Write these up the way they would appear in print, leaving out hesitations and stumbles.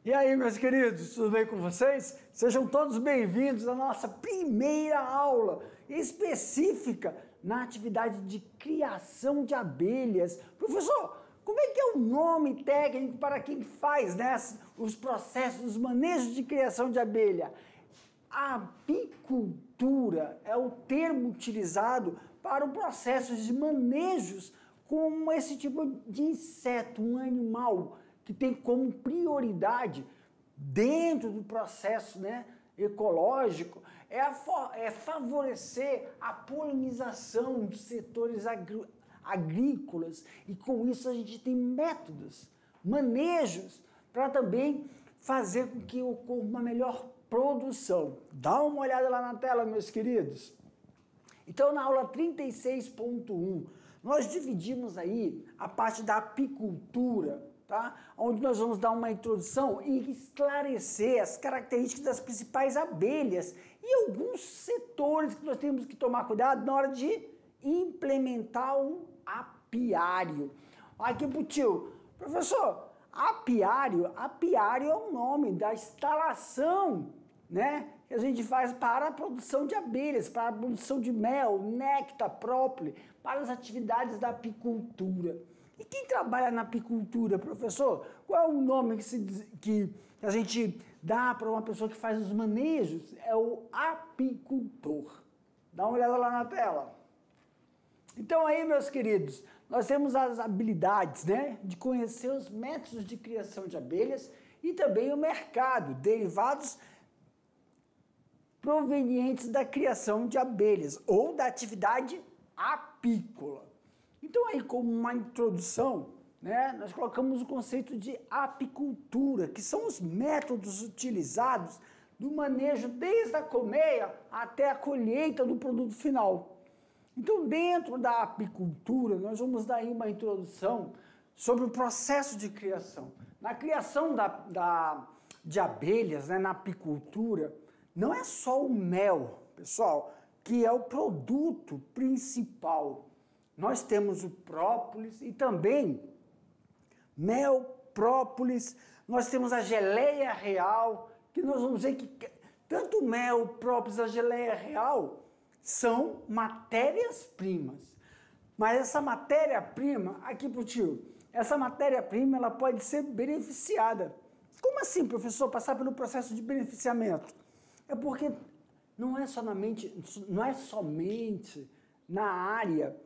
E aí, meus queridos, tudo bem com vocês? Sejam todos bem-vindos à nossa primeira aula específica na atividade de criação de abelhas. Professor, como é que é o nome técnico para quem faz os processos, os manejos de criação de abelha? Apicultura é o termo utilizado para o processo de manejos com esse tipo de inseto, um animal que tem como prioridade dentro do processo ecológico é favorecer a polinização dos setores agrícolas, e com isso a gente tem métodos, manejos para também fazer com que ocorra uma melhor produção. Dá uma olhada lá na tela, meus queridos. Então, na aula 36.1, nós dividimos aí a parte da apicultura, tá? Onde nós vamos dar uma introdução e esclarecer as características das principais abelhas e alguns setores que nós temos que tomar cuidado na hora de implementar um apiário. Aqui pro tio, professor, apiário é o nome da instalação, que a gente faz para a produção de abelhas, para a produção de mel, néctar, própolis, para as atividades da apicultura. E quem trabalha na apicultura, professor? Qual é o nome que a gente dá para uma pessoa que faz os manejos? É o apicultor. Dá uma olhada lá na tela. Então aí, meus queridos, nós temos as habilidades, de conhecer os métodos de criação de abelhas e também o mercado, derivados provenientes da criação de abelhas ou da atividade apícola. Então aí, como uma introdução, nós colocamos o conceito de apicultura, que são os métodos utilizados do manejo desde a colmeia até a colheita do produto final. Então, dentro da apicultura, nós vamos dar aí uma introdução sobre o processo de criação. Na criação de abelhas, na apicultura, não é só o mel, pessoal, que é o produto principal. Nós temos o própolis e também mel, própolis, nós temos a geleia real, que nós vamos ver que tanto o mel, o própolis, a geleia real são matérias-primas. Mas essa matéria-prima, aqui pro tio, essa matéria-prima ela pode ser beneficiada. Como assim, professor, passar pelo processo de beneficiamento? É porque não é somente na área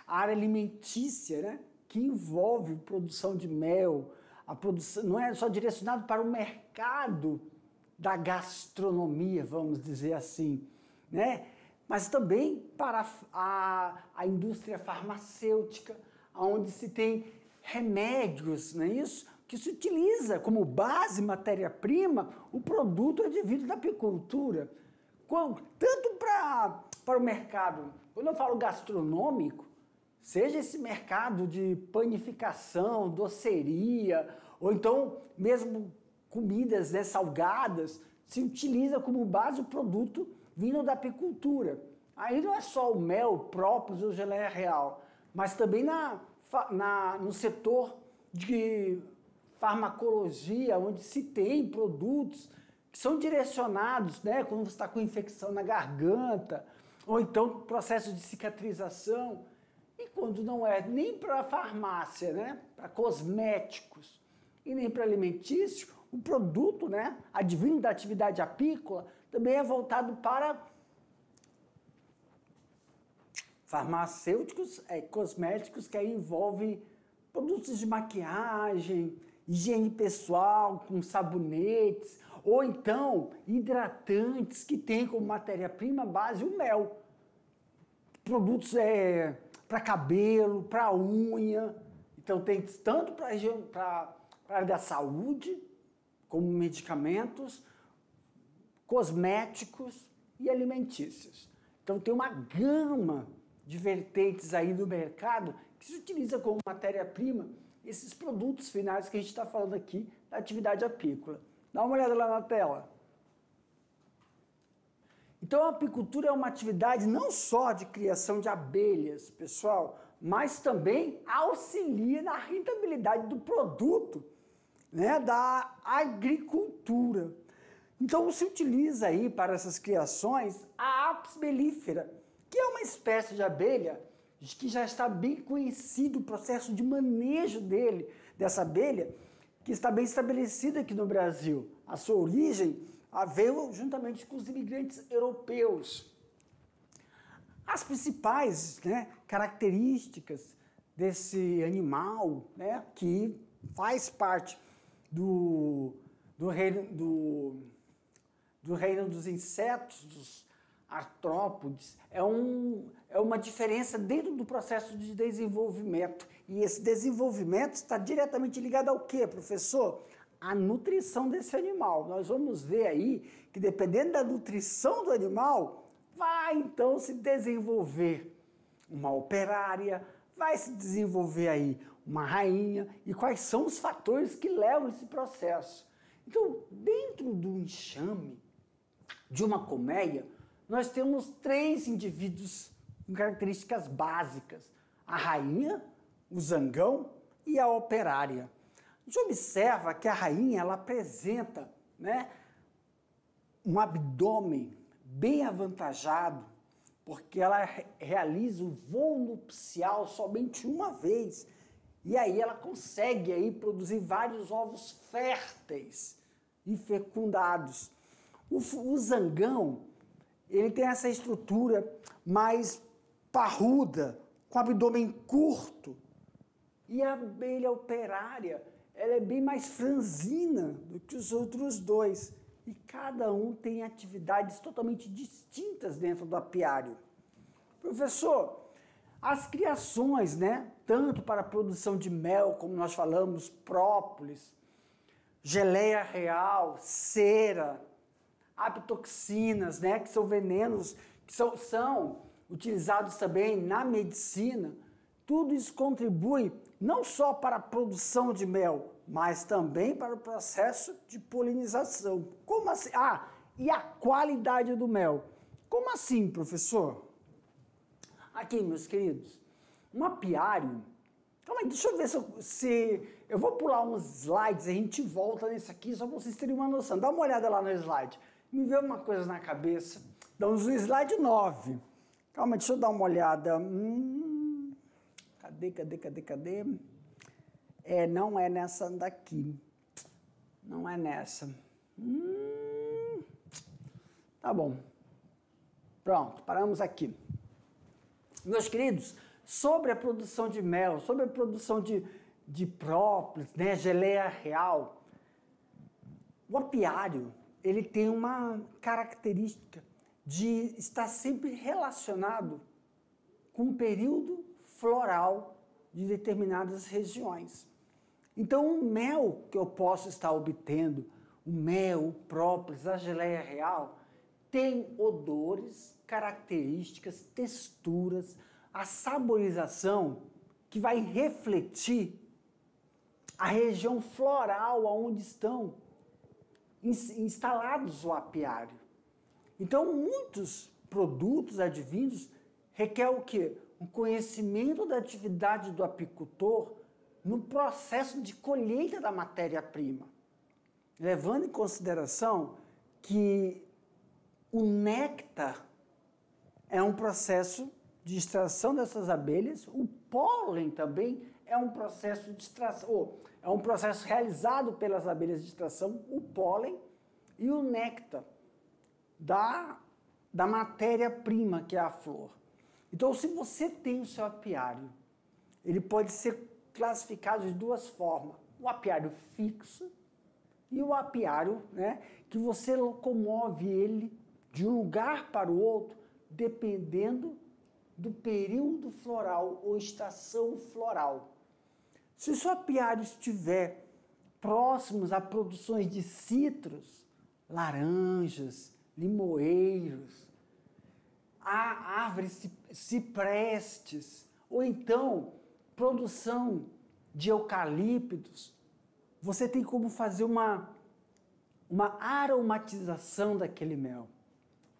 área alimentícia, que envolve produção de mel, a produção não é só direcionado para o mercado da gastronomia, vamos dizer assim, mas também para a indústria farmacêutica, onde se tem remédios, não é isso? Que se utiliza como base, matéria-prima, o produto advindo da apicultura. Tanto para o mercado, quando eu falo gastronômico, seja esse mercado de panificação, doceria, ou então mesmo comidas salgadas, se utiliza como base o produto vindo da apicultura. Aí não é só o mel, o própolis ou geleia real, mas também no setor de farmacologia, onde se tem produtos que são direcionados, quando você está com infecção na garganta, ou então processo de cicatrização, e quando não é nem para farmácia, para cosméticos, e nem para alimentício, o produto, advindo da atividade apícola, também é voltado para farmacêuticos, cosméticos, que aí envolvem produtos de maquiagem, higiene pessoal, com sabonetes, ou então hidratantes que tem como matéria-prima base o mel. Produtos para cabelo, para unha. Então tem tanto para a área da saúde, como medicamentos, cosméticos e alimentícios. Então tem uma gama de vertentes aí do mercado que se utiliza como matéria-prima esses produtos finais que a gente está falando aqui da atividade apícola. Dá uma olhada lá na tela. Então a apicultura é uma atividade não só de criação de abelhas, pessoal, mas também auxilia na rentabilidade do produto né, da agricultura. Então se utiliza aí para essas criações a Apis mellifera, que é uma espécie de abelha que já está bem conhecido o processo de manejo dessa abelha, que está bem estabelecida aqui no Brasil. A sua origem veio juntamente com os imigrantes europeus. As principais, né, características desse animal, né, que faz parte do reino dos insetos, dos artrópodes, é uma diferença dentro do processo de desenvolvimento. E esse desenvolvimento está diretamente ligado ao quê, professor? A nutrição desse animal. Nós vamos ver aí que, dependendo da nutrição do animal, vai então se desenvolver uma operária, vai se desenvolver aí uma rainha, e quais são os fatores que levam esse processo. Então, dentro do enxame de uma colmeia, nós temos 3 indivíduos com características básicas: a rainha, o zangão e a operária. A gente observa que a rainha ela apresenta, né, um abdômen bem avantajado, porque ela realiza o voo nupcial somente uma vez, e aí ela consegue aí produzir vários ovos férteis e fecundados. O zangão, ele tem essa estrutura mais parruda, com abdômen curto, e a abelha operária, ela é bem mais franzina do que os outros dois, e cada um tem atividades totalmente distintas dentro do apiário. Professor, as criações, né, tanto para a produção de mel, como nós falamos, própolis, geleia real, cera, apitoxinas, né, que são venenos, que são utilizados também na medicina, tudo isso contribui não só para a produção de mel, mas também para o processo de polinização. Como assim? E a qualidade do mel. Como assim, professor? Aqui, meus queridos, um apiário... Calma aí, deixa eu ver se eu vou pular uns slides, a gente volta nesse aqui, só para vocês terem uma noção. Dá uma olhada lá no slide. Me veio uma coisa na cabeça. Damos no slide 9. Calma, deixa eu dar uma olhada. Cadê? Não é nessa daqui. Não é nessa. Tá bom. Pronto, paramos aqui. Meus queridos, sobre a produção de mel, sobre a produção de própolis, né, geleia real, o apiário, ele tem uma característica de estar sempre relacionado com o período floral de determinadas regiões. Então, o mel que eu posso estar obtendo, o mel, o própolis, a geleia real, tem odores, características, texturas, a saborização que vai refletir a região floral onde estão instalados o apiário. Então, muitos produtos advindos requer o quê? Um conhecimento da atividade do apicultor no processo de colheita da matéria-prima, levando em consideração que o néctar é um processo de extração dessas abelhas, o pólen também é um processo de extração, é um processo realizado pelas abelhas de extração, o pólen e o néctar da matéria-prima, que é a flor. Então, se você tem o seu apiário, ele pode ser classificado de 2 formas: o apiário fixo e o apiário, né, que você locomove ele de um lugar para o outro, dependendo do período floral ou estação floral. Se o seu apiário estiver próximos a produções de citros, laranjas, limoeiros, a árvores ciprestes, ou então produção de eucaliptos, você tem como fazer uma aromatização daquele mel.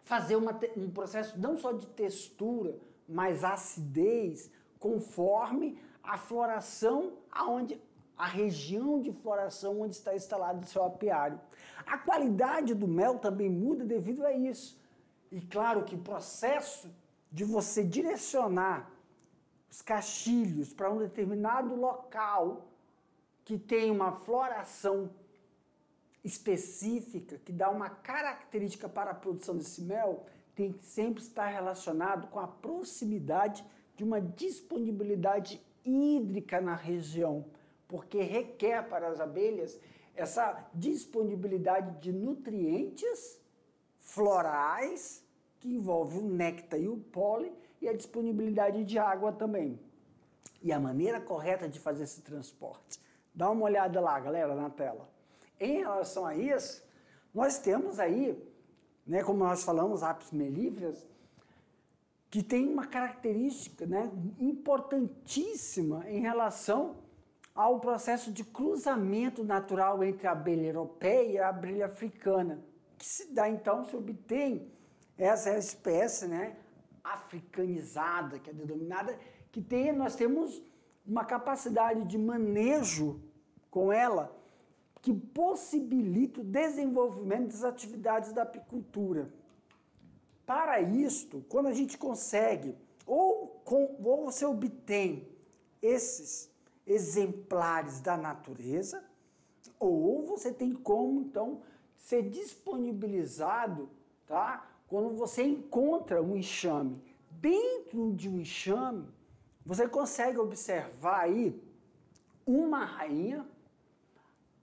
Fazer um processo não só de textura, mas acidez, conforme a floração aonde a região de floração onde está instalado o seu apiário. A qualidade do mel também muda devido a isso. E claro que o processo de você direcionar os caixilhos para um determinado local que tem uma floração específica, que dá uma característica para a produção desse mel, tem que sempre estar relacionado com a proximidade de uma disponibilidade hídrica na região, porque requer para as abelhas essa disponibilidade de nutrientes florais, que envolve o néctar e o pólen, e a disponibilidade de água também. E a maneira correta de fazer esse transporte. Dá uma olhada lá, galera, na tela. Em relação a isso, nós temos aí, né, como nós falamos, apis mellíferas, que tem uma característica, né, importantíssima em relação ao processo de cruzamento natural entre a abelha europeia e a abelha africana, que se dá, então, se obtém essa espécie, né, africanizada, que é denominada, nós temos uma capacidade de manejo com ela que possibilita o desenvolvimento das atividades da apicultura. Para isto, quando a gente consegue, ou você obtém esses exemplares da natureza, ou você tem como, então, ser disponibilizado, tá? Quando você encontra um enxame. Dentro de um enxame, você consegue observar aí uma rainha,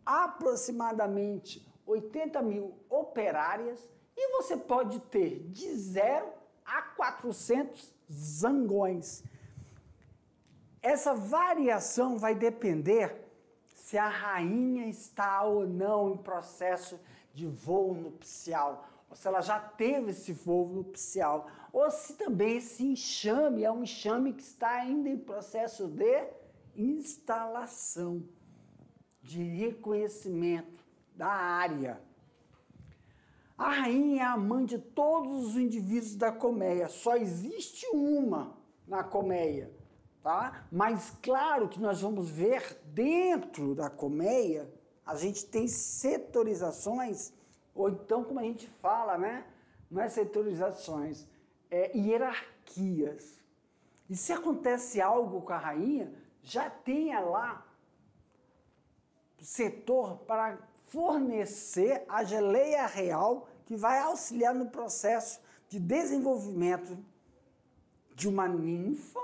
aproximadamente 80 mil operárias, e você pode ter de 0 a 400 zangões. Essa variação vai depender se a rainha está ou não em processo de voo nupcial, ou se ela já teve esse voo nupcial, ou se também esse enxame é um enxame que está ainda em processo de instalação, de reconhecimento da área. A rainha é a mãe de todos os indivíduos da colmeia, só existe uma na colmeia, tá? Mas claro que nós vamos ver dentro da colmeia, a gente tem setorizações, ou então como a gente fala, né? Não é setorizações, é hierarquias. E se acontece algo com a rainha, já tenha lá setor para fornecer a geleia real que vai auxiliar no processo de desenvolvimento de uma ninfa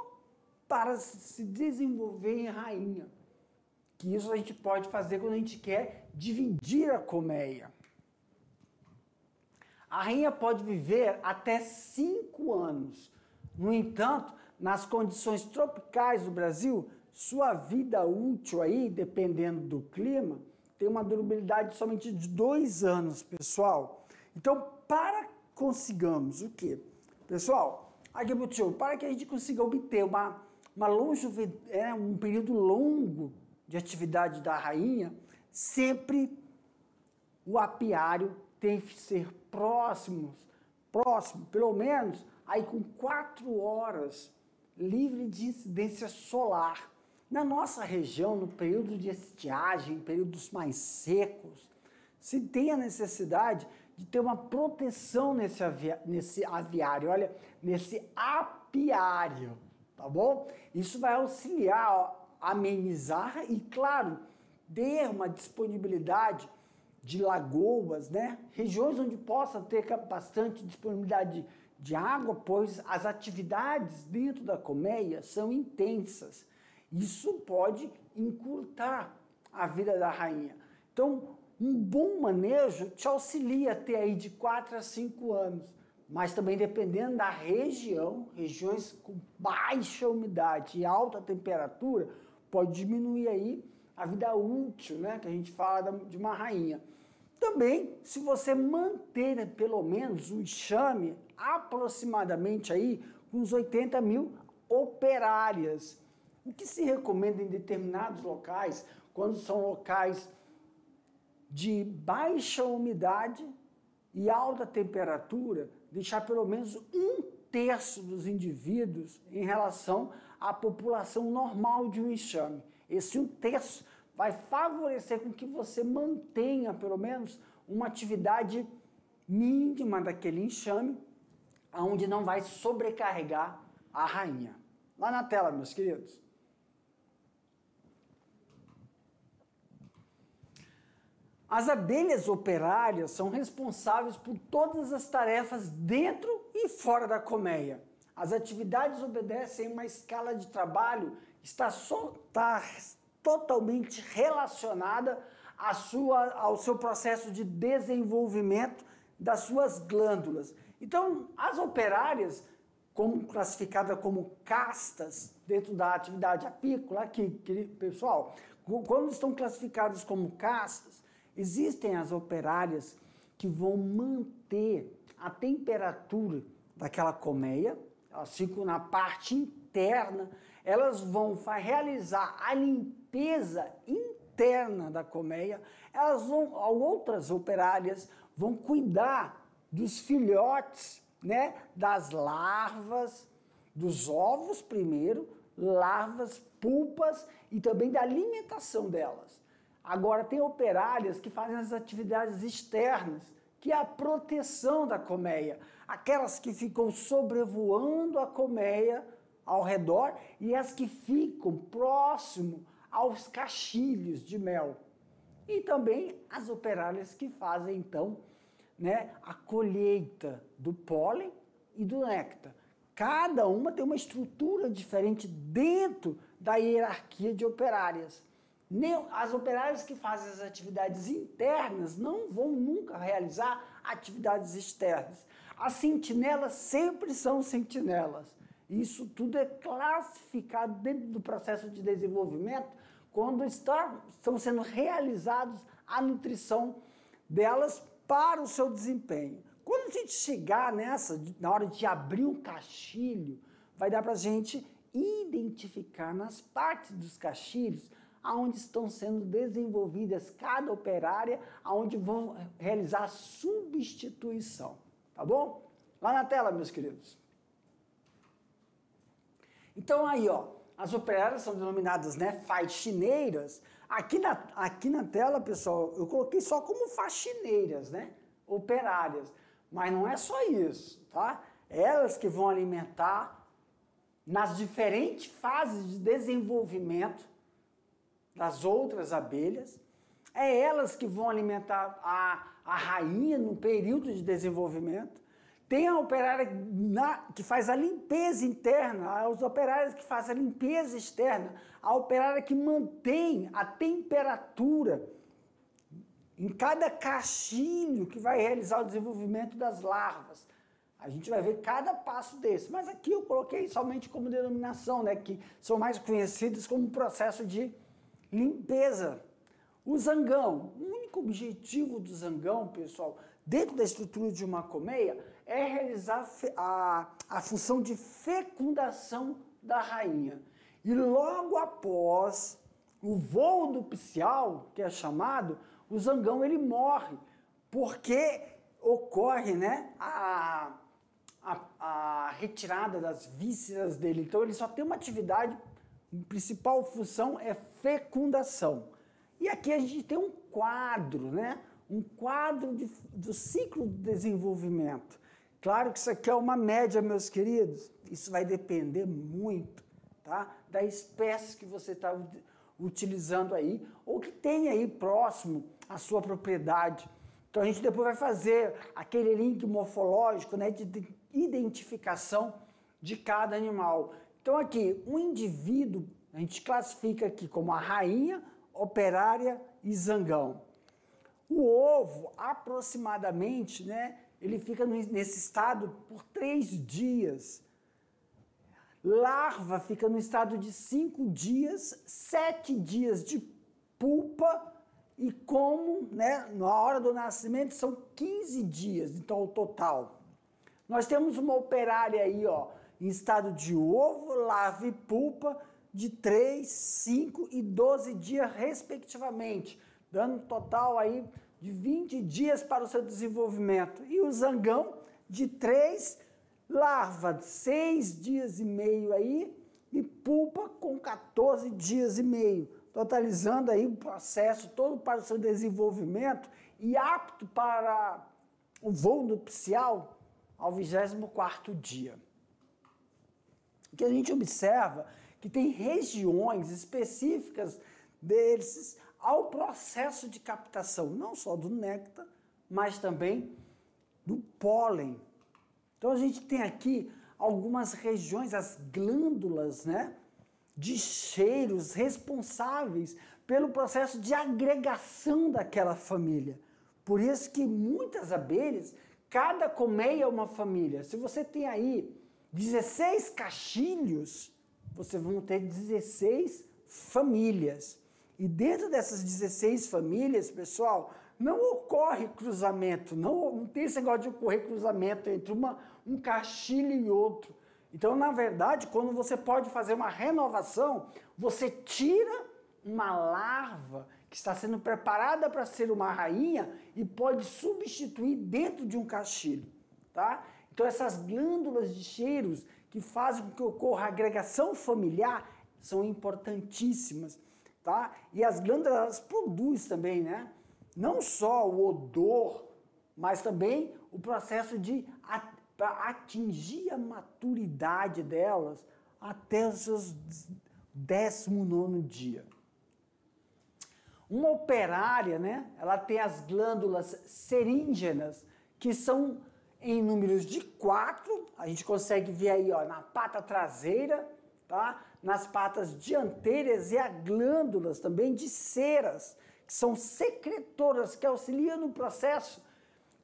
para se desenvolver em rainha. Que isso a gente pode fazer quando a gente quer dividir a colmeia. A rainha pode viver até 5 anos. No entanto, nas condições tropicais do Brasil, sua vida útil aí, dependendo do clima, tem uma durabilidade somente de 2 anos, pessoal. Então, para consigamos o quê? Pessoal, aqui, para que a gente consiga obter um período longo de atividade da rainha, sempre o apiário tem que ser próximo, pelo menos aí com 4 horas livre de incidência solar. Na nossa região, no período de estiagem, períodos mais secos, se tem a necessidade de ter uma proteção nesse aviário, olha, nesse apiário, tá bom? Isso vai auxiliar a amenizar e, claro, ter uma disponibilidade de lagoas, né? Regiões onde possa ter bastante disponibilidade de água, pois as atividades dentro da colmeia são intensas. Isso pode encurtar a vida da rainha. Então, um bom manejo te auxilia a ter aí de 4 a 5 anos, mas também dependendo da região, regiões com baixa umidade e alta temperatura, pode diminuir aí a vida útil, né, que a gente fala de uma rainha. Também, se você manter pelo menos o enxame aproximadamente aí com uns 80 mil operárias. O que se recomenda em determinados locais, quando são locais de baixa umidade e alta temperatura, deixar pelo menos 1/3 dos indivíduos em relação à população normal de um enxame. Esse 1/3 vai favorecer com que você mantenha, pelo menos, uma atividade mínima daquele enxame, onde não vai sobrecarregar a rainha. Lá na tela, meus queridos. As abelhas operárias são responsáveis por todas as tarefas dentro e fora da colmeia. As atividades obedecem a uma escala de trabalho que está totalmente relacionada ao seu processo de desenvolvimento das suas glândulas. Então, as operárias, classificadas como castas dentro da atividade apícola, aqui, pessoal, quando estão classificadas como castas, existem as operárias que vão manter a temperatura daquela colmeia, elas ficam na parte interna, elas vão realizar a limpeza interna da colmeia, outras operárias vão cuidar dos filhotes, né, das larvas, dos ovos primeiro, larvas, pupas e também da alimentação delas. Agora, tem operárias que fazem as atividades externas, que é a proteção da colmeia. Aquelas que ficam sobrevoando a colmeia ao redor e as que ficam próximo aos cachilhos de mel. E também as operárias que fazem, então, né, a colheita do pólen e do néctar. Cada uma tem uma estrutura diferente dentro da hierarquia de operárias. As operárias que fazem as atividades internas não vão nunca realizar atividades externas. As sentinelas sempre são sentinelas. Isso tudo é classificado dentro do processo de desenvolvimento quando estão sendo realizados a nutrição delas para o seu desempenho. Quando a gente chegar na hora de abrir um cachilho, vai dar para a gente identificar nas partes dos cachilhos aonde estão sendo desenvolvidas cada operária, aonde vão realizar a substituição, tá bom? Lá na tela, meus queridos. Então aí, ó, as operárias são denominadas, né, faxineiras. Aqui na tela, pessoal, eu coloquei só como faxineiras, né, operárias, mas não é só isso, tá? Elas que vão alimentar nas diferentes fases de desenvolvimento das outras abelhas, é elas que vão alimentar a rainha no período de desenvolvimento. Tem a operária que faz a limpeza interna, os operários que fazem a limpeza externa, a operária que mantém a temperatura em cada cachilho que vai realizar o desenvolvimento das larvas. A gente vai ver cada passo desse, mas aqui eu coloquei somente como denominação, né, que são mais conhecidos como processo de limpeza. O zangão, o único objetivo do zangão, pessoal, dentro da estrutura de uma colmeia, é realizar a função de fecundação da rainha. E logo após o voo nupcial, que é chamado, o zangão ele morre, porque ocorre, né, a retirada das vísceras dele. Então ele só tem uma atividade, a principal função é fecundação. E aqui a gente tem um quadro, né? Um quadro do ciclo de desenvolvimento. Claro que isso aqui é uma média, meus queridos. Isso vai depender muito, tá, da espécie que você está utilizando aí, ou que tem aí próximo à sua propriedade. Então a gente depois vai fazer aquele link morfológico, né, de identificação de cada animal. Então aqui, um indivíduo, a gente classifica aqui como a rainha, operária e zangão. O ovo, aproximadamente, né, ele fica nesse estado por 3 dias. Larva fica no estado de 5 dias, 7 dias de pupa e como, né, na hora do nascimento são 15 dias, então o total. Nós temos uma operária aí, ó, em estado de ovo, larva e pupa de 3, 5 e 12 dias respectivamente, dando um total aí de 20 dias para o seu desenvolvimento. E o zangão de 3, larva 6 dias e meio aí e pupa com 14 dias e meio. totalizando aí o processo todo para o seu desenvolvimento e apto para o voo nupcial ao 24º dia. O que a gente observa que tem regiões específicas deles ao processo de captação, não só do néctar, mas também do pólen. Então a gente tem aqui algumas regiões, as glândulas, né, de cheiros responsáveis pelo processo de agregação daquela família. Por isso que muitas abelhas, cada colmeia é uma família. Se você tem aí 16 caixilhos, você vai ter 16 famílias. E dentro dessas 16 famílias, pessoal, não ocorre cruzamento, não tem esse negócio de ocorrer cruzamento entre um caixilho e outro. Então, na verdade, quando você pode fazer uma renovação, você tira uma larva que está sendo preparada para ser uma rainha e pode substituir dentro de um caixilho, tá? Então, essas glândulas de cheiros que fazem com que ocorra a agregação familiar são importantíssimas, tá? E as glândulas, elas produzem também, né? Não só o odor, mas também o processo para atingir a maturidade delas até os seus 19º dia. Uma operária, né? Ela tem as glândulas seríngenas, que são em números de 4, a gente consegue ver aí, ó, na pata traseira, tá? Nas patas dianteiras, e há glândulas também de ceras, que são secretoras, que auxiliam no processo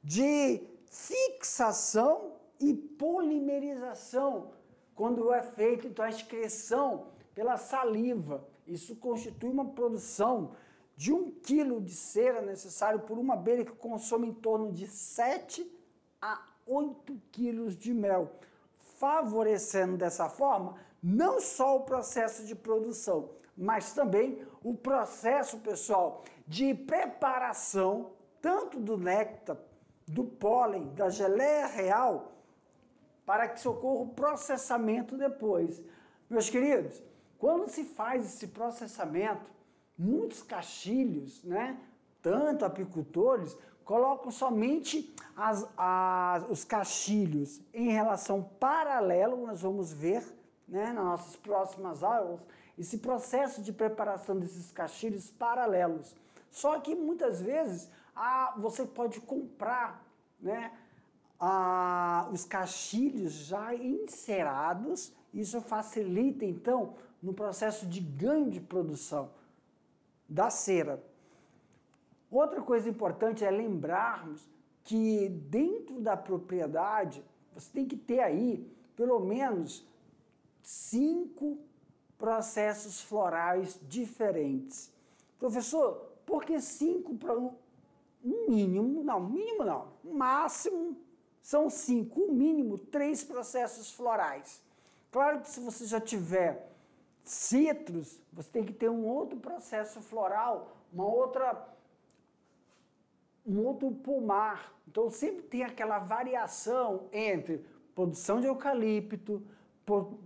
de fixação e polimerização, quando é feita então a excreção pela saliva. Isso constitui uma produção de 1 quilo de cera necessário por uma abelha que consome em torno de 7 a 8 quilos de mel, favorecendo dessa forma não só o processo de produção, mas também o processo, pessoal, de preparação tanto do néctar, do pólen, da geleia real, para que socorra o processamento depois. Meus queridos, quando se faz esse processamento, muitos caixilhos, né, tanto apicultores, colocam somente os caixilhos em relação paralelo, nós vamos ver, né, nas nossas próximas aulas, esse processo de preparação desses caixilhos paralelos. Só que muitas vezes você pode comprar, né, os caixilhos já encerados, isso facilita então no processo de ganho de produção da cera. Outra coisa importante é lembrarmos que dentro da propriedade você tem que ter aí pelo menos 5 processos florais diferentes. Professor, por que 5 para um mínimo? Não, mínimo não. O máximo são 5, o mínimo 3 processos florais. Claro que se você já tiver citros, você tem que ter um outro processo floral, um outro pomar. Então sempre tem aquela variação entre produção de eucalipto,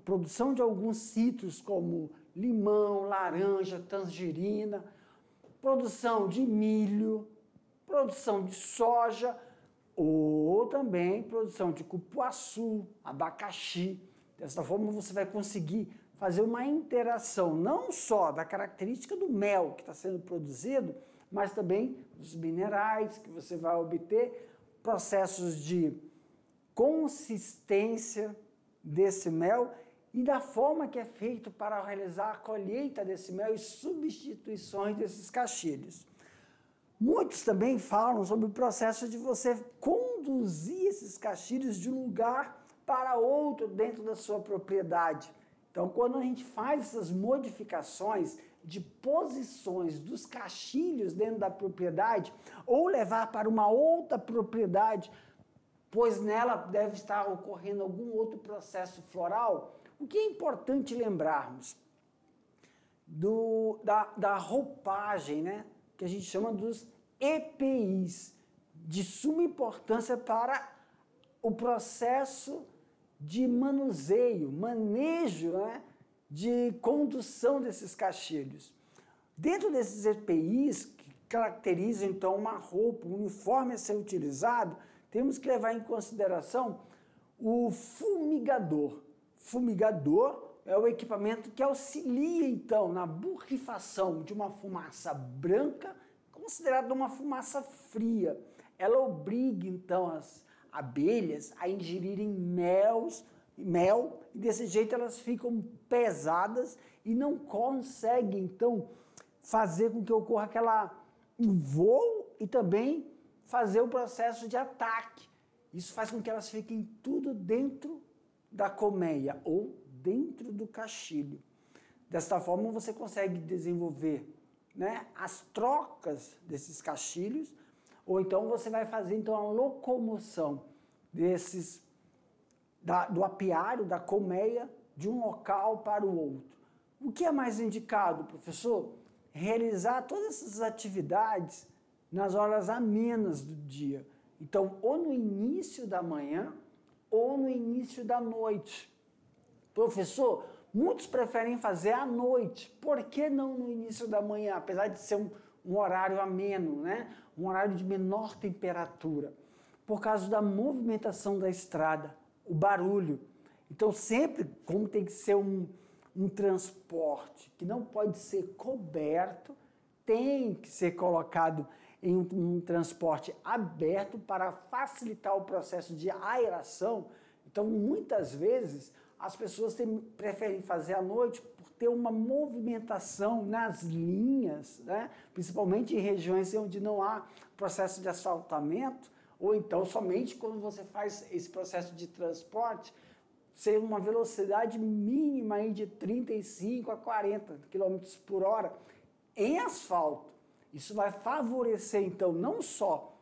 produção de alguns citros como limão, laranja, tangerina, produção de milho, produção de soja ou também produção de cupuaçu, abacaxi. Dessa forma você vai conseguir fazer uma interação não só da característica do mel que está sendo produzido, mas também dos minerais que você vai obter, processos de consistência desse mel e da forma que é feito para realizar a colheita desse mel e substituições desses caixilhos. Muitos também falam sobre o processo de você conduzir esses caixilhos de um lugar para outro dentro da sua propriedade. Então, quando a gente faz essas modificações de posições dos caixilhos dentro da propriedade, ou levar para uma outra propriedade, pois nela deve estar ocorrendo algum outro processo floral, o que é importante lembrarmos da roupagem, né, que a gente chama dos EPIs, de suma importância para o processo de manejo, né, de condução desses caixilhos. Dentro desses EPIs, que caracterizam então uma roupa, um uniforme a ser utilizado, temos que levar em consideração o fumigador. Fumigador é o equipamento que auxilia então na borrifação de uma fumaça branca, considerada uma fumaça fria. Ela obriga então as abelhas a ingerirem mel, e desse jeito elas ficam pesadas e não conseguem então fazer com que ocorra um voo e também fazer o processo de ataque. Isso faz com que elas fiquem tudo dentro da colmeia ou dentro do caixilho. Desta forma você consegue desenvolver, né, as trocas desses caixilhos, ou então você vai fazer então a locomoção do apiário, da colmeia, de um local para o outro. O que é mais indicado, professor? Realizar todas essas atividades nas horas amenas do dia. Então, ou no início da manhã, ou no início da noite. Professor, muitos preferem fazer à noite. Por que não no início da manhã? Apesar de ser um horário ameno, né? Um horário de menor temperatura. Por causa da movimentação da estrada, o barulho. Então, sempre, como tem que ser um transporte que não pode ser coberto, tem que ser colocado em um transporte aberto para facilitar o processo de aeração. Então, muitas vezes, as pessoas preferem fazer à noite por ter uma movimentação nas linhas, né? Principalmente em regiões onde não há processo de asfaltamento, ou então somente quando você faz esse processo de transporte, ser uma velocidade mínima aí de 35 a 40 km por hora em asfalto. Isso vai favorecer, então, não só,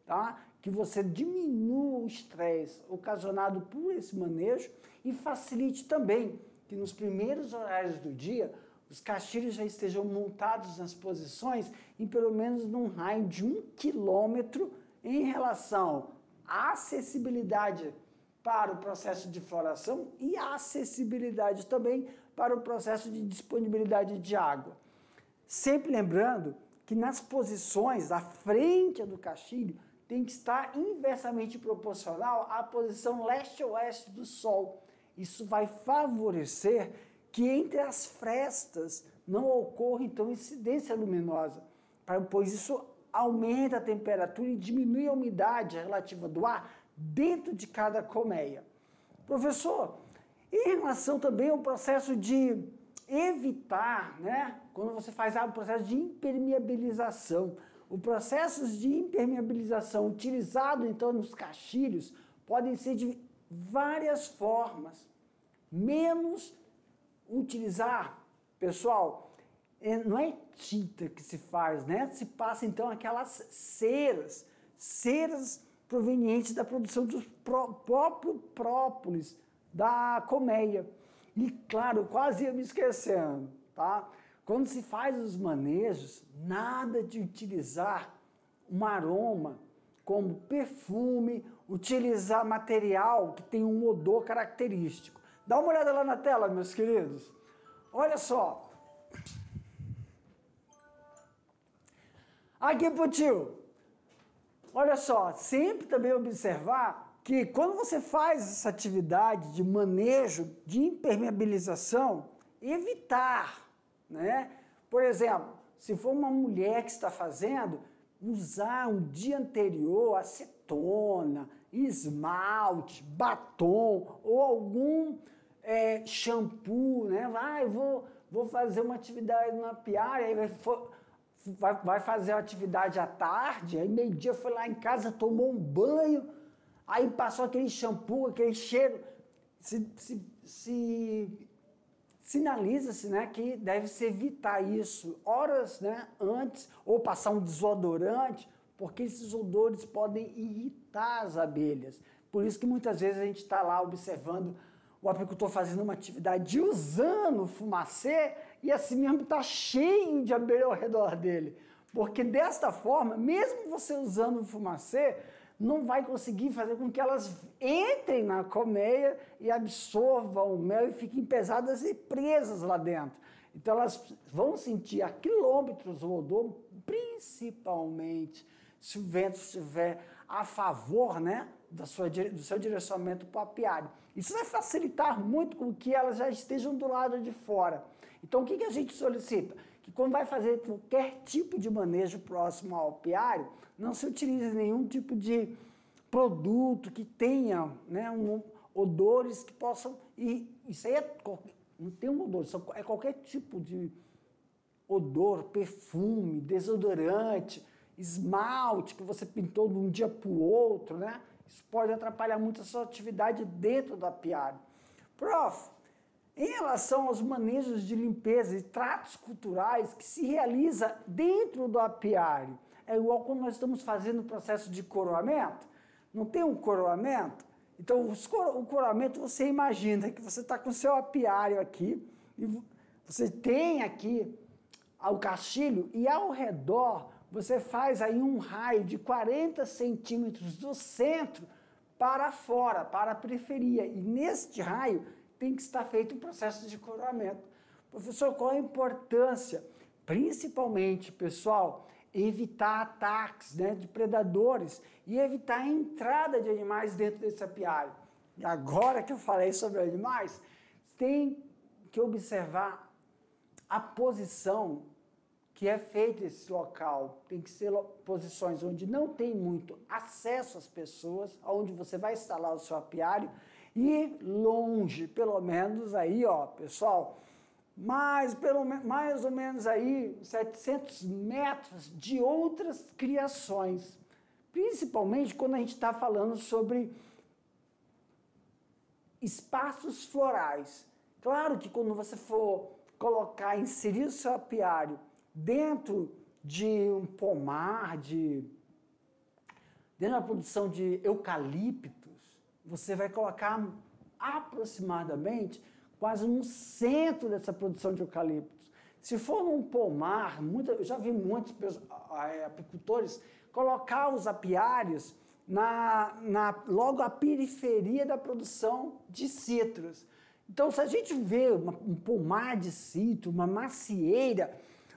tá, que você diminua o estresse ocasionado por esse manejo e facilite também que nos primeiros horários do dia os caixilhos já estejam montados nas posições em pelo menos num raio de 1 quilômetro em relação à acessibilidade para o processo de floração e a acessibilidade também para o processo de disponibilidade de água. Sempre lembrando que nas posições da frente do caixilho tem que estar inversamente proporcional à posição leste-oeste do Sol. Isso vai favorecer que entre as frestas não ocorra então incidência luminosa, pois isso aumenta a temperatura e diminui a umidade relativa do ar dentro de cada colmeia. Professor, em relação também ao processo de evitar, né, quando você faz o processo de impermeabilização, os processos de impermeabilização utilizados então nos caixilhos podem ser de várias formas, menos utilizar, pessoal, não é tinta que se faz, né? Se passa então aquelas ceras provenientes da produção do próprio própolis, da colmeia. E claro, quase ia me esquecendo, tá? Quando se faz os manejos, nada de utilizar um aroma como perfume, utilizar material que tem um odor característico. Dá uma olhada lá na tela, meus queridos. Olha só. Aqui pro tio. Olha só, sempre também observar que quando você faz essa atividade de manejo, de impermeabilização, evitar, né? Por exemplo, se for uma mulher que está fazendo, usar um dia anterior acetona, esmalte, batom ou algum shampoo, né? Vou fazer uma atividade no apiário, aí vai fazer a atividade à tarde, aí meio-dia foi lá em casa, tomou um banho, aí passou aquele shampoo, aquele cheiro, sinaliza-se, né, que deve-se evitar isso horas, né, antes, ou passar um desodorante, porque esses odores podem irritar as abelhas. Por isso que muitas vezes a gente está lá observando o apicultor fazendo uma atividade usando fumacê e assim mesmo está cheio de abelha ao redor dele. Porque desta forma, mesmo você usando o fumacê, não vai conseguir fazer com que elas entrem na colmeia e absorvam o mel e fiquem pesadas e presas lá dentro. Então, elas vão sentir a quilômetros o odor, principalmente se o vento estiver a favor, né, do seu direcionamento para o apiário. Isso vai facilitar muito com que elas já estejam do lado de fora. Então, o que a gente solicita? Que quando vai fazer qualquer tipo de manejo próximo ao apiário, não se utilize nenhum tipo de produto que tenha, né, odores que possam... E isso aí não tem um odor, é qualquer tipo de odor, perfume, desodorante, esmalte que você pintou de um dia para o outro, né? Isso pode atrapalhar muito a sua atividade dentro do apiário. Prof, em relação aos manejos de limpeza e tratos culturais que se realiza dentro do apiário, é igual quando nós estamos fazendo o processo de coroamento? Não tem um coroamento? Então, o coroamento, você imagina que você está com o seu apiário aqui, e você tem aqui o castilho, e ao redor você faz aí um raio de 40 centímetros do centro para fora, para a periferia. E neste raio tem que estar feito o processo de coroamento. Professor, qual a importância? Principalmente, pessoal, evitar ataques, né, de predadores e evitar a entrada de animais dentro desse apiário. E agora que eu falei sobre animais, tem que observar a posição que é feito esse local. Tem que ser posições onde não tem muito acesso às pessoas, onde você vai instalar o seu apiário, e longe, pelo menos aí, ó, pessoal, mais ou menos aí 700 metros de outras criações. Principalmente quando a gente está falando sobre espaços florais. Claro que quando você for inserir o seu apiário dentro de um pomar, dentro da produção de eucaliptos, você vai colocar aproximadamente quase no centro dessa produção de eucaliptos. Se for num pomar, eu já vi muitos apicultores colocar os apiários logo à periferia da produção de citros. Então, se a gente vê um pomar de citro, uma macieira,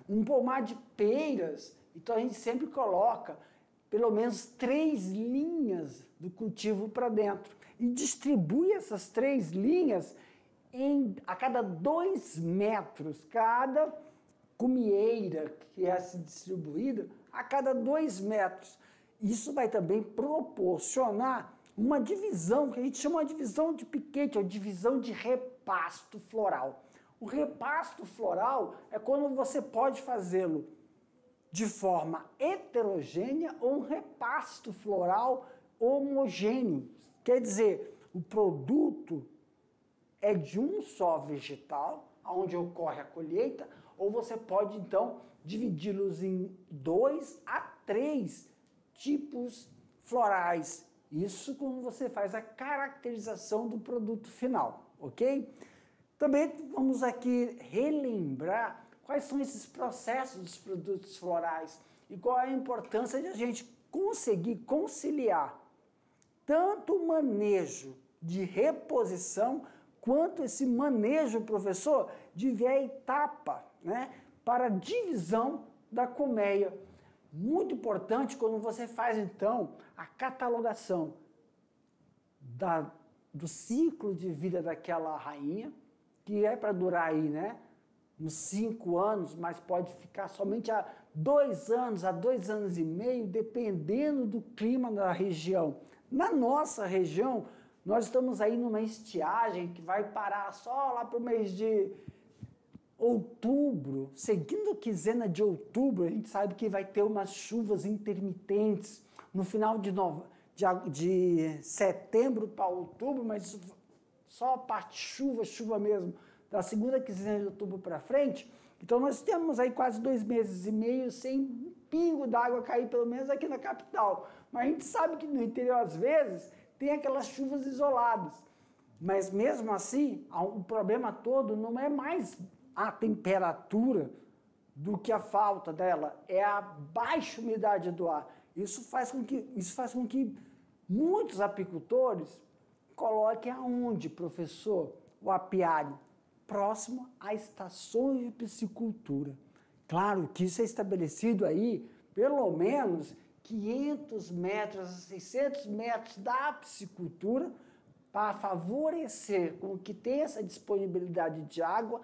um pomar de peiras, então a gente sempre coloca pelo menos 3 linhas do cultivo para dentro e distribui essas 3 linhas a cada 2 metros, cada cumieira que é distribuída a cada 2 metros. Isso vai também proporcionar uma divisão, que a gente chama de divisão de piquete, ou divisão de repasto floral. O repasto floral é quando você pode fazê-lo de forma heterogênea ou um repasto floral homogêneo. Quer dizer, o produto é de um só vegetal, onde ocorre a colheita, ou você pode, então, dividi-los em 2 a 3 tipos florais. Isso quando você faz a caracterização do produto final, ok? Também vamos aqui relembrar quais são esses processos dos produtos florais e qual é a importância de a gente conseguir conciliar tanto o manejo de reposição quanto esse manejo, professor, de ver a etapa, né, para a divisão da colmeia. Muito importante quando você faz, então, a catalogação do ciclo de vida daquela rainha, que é para durar aí, né, uns 5 anos, mas pode ficar somente há 2 anos, a 2 anos e meio, dependendo do clima da região. Na nossa região, nós estamos aí numa estiagem que vai parar só lá para o mês de outubro. Seguindo a quinzena de outubro, a gente sabe que vai ter umas chuvas intermitentes no final de setembro para outubro, mas só a parte chuva mesmo, da segunda quinzena de outubro para frente. Então nós temos aí quase 2 meses e meio sem um pingo d'água cair, pelo menos aqui na capital. Mas a gente sabe que no interior, às vezes, tem aquelas chuvas isoladas. Mas mesmo assim, o problema todo não é mais a temperatura do que a falta dela, é a baixa umidade do ar. Isso faz com que muitos apicultores coloquem aonde, professor, o apiário? próximo a estações de piscicultura. Claro que isso é estabelecido aí, pelo menos 500 metros a 600 metros da piscicultura, para favorecer com que tenha essa disponibilidade de água,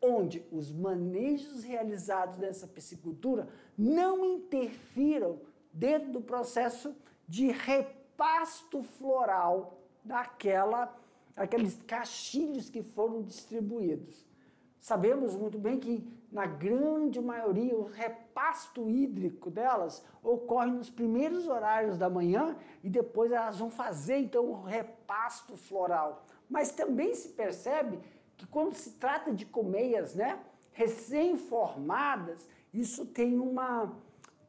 onde os manejos realizados nessa piscicultura não interfiram dentro do processo de repasto floral daqueles caixilhos que foram distribuídos. Sabemos muito bem que, na grande maioria, o repasto hídrico delas ocorre nos primeiros horários da manhã e depois elas vão fazer, então, o repasto floral. Mas também se percebe que, quando se trata de colmeias, né, recém-formadas, isso tem uma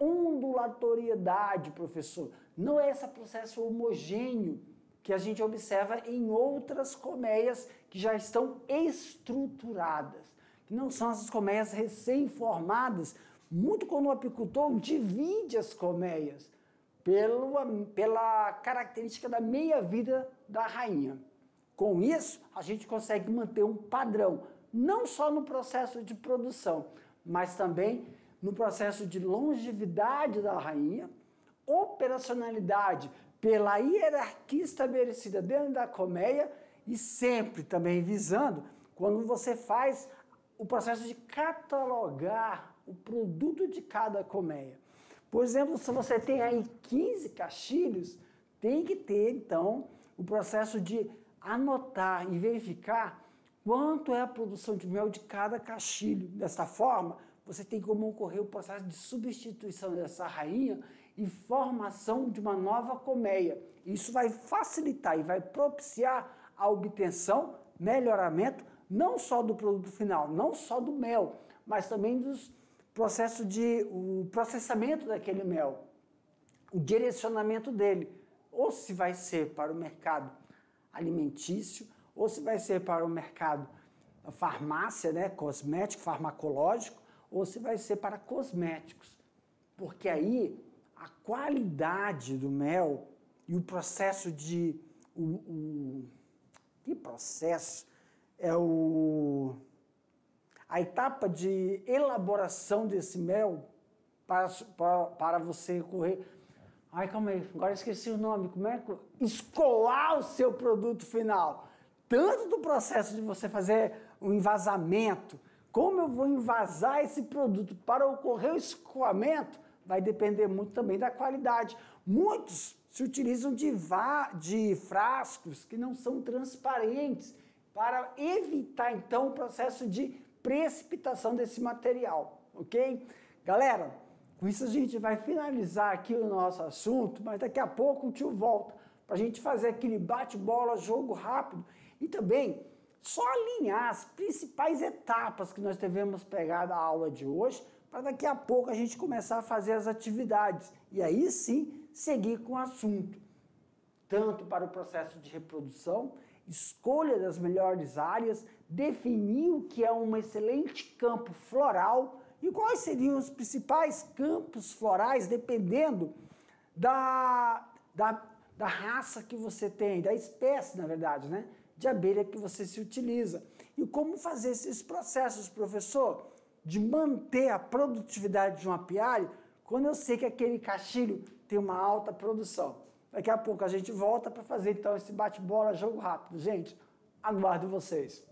ondulatoriedade, professor. Não é esse processo homogêneo que a gente observa em outras colmeias que já estão estruturadas, que não são essas colmeias recém-formadas, muito quando o apicultor divide as colmeias pela característica da meia-vida da rainha. Com isso, a gente consegue manter um padrão, não só no processo de produção, mas também no processo de longevidade da rainha, operacionalidade pela hierarquia estabelecida dentro da colmeia e sempre também visando quando você faz o processo de catalogar o produto de cada colmeia. Por exemplo, se você tem aí 15 caixilhos, tem que ter, então, o processo de anotar e verificar quanto é a produção de mel de cada caixilho. Desta forma, você tem como ocorrer o processo de substituição dessa rainha e formação de uma nova colmeia. Isso vai facilitar e vai propiciar a obtenção, melhoramento, não só do produto final, não só do mel, mas também dos processos o processamento daquele mel, o direcionamento dele, ou se vai ser para o mercado alimentício, ou se vai ser para o mercado da farmácia, né, cosmético, farmacológico, ou se vai ser para cosméticos. Porque aí a qualidade do mel e o processo de... que processo? A etapa de elaboração desse mel para você correr... Ai, calma aí, agora esqueci o nome. Como é que... Escoar o seu produto final. Tanto do processo de você fazer o envasamento, como eu vou envasar esse produto para ocorrer o escoamento, vai depender muito também da qualidade. Muitos se utilizam de frascos que não são transparentes para evitar, então, o processo de precipitação desse material, ok? Galera, com isso a gente vai finalizar aqui o nosso assunto, mas daqui a pouco o tio volta para a gente fazer aquele bate-bola, jogo rápido e também só alinhar as principais etapas que nós devemos pegar da aula de hoje, para daqui a pouco a gente começar a fazer as atividades e aí sim seguir com o assunto, tanto para o processo de reprodução, escolha das melhores áreas, definir o que é um excelente campo floral e quais seriam os principais campos florais, dependendo da raça que você tem, da espécie, na verdade, né, de abelha que você se utiliza. E como fazer esses processos, professor, de manter a produtividade de um apiário quando eu sei que aquele caixilho tem uma alta produção. Daqui a pouco a gente volta para fazer então esse bate-bola, jogo rápido. Gente, aguardo vocês.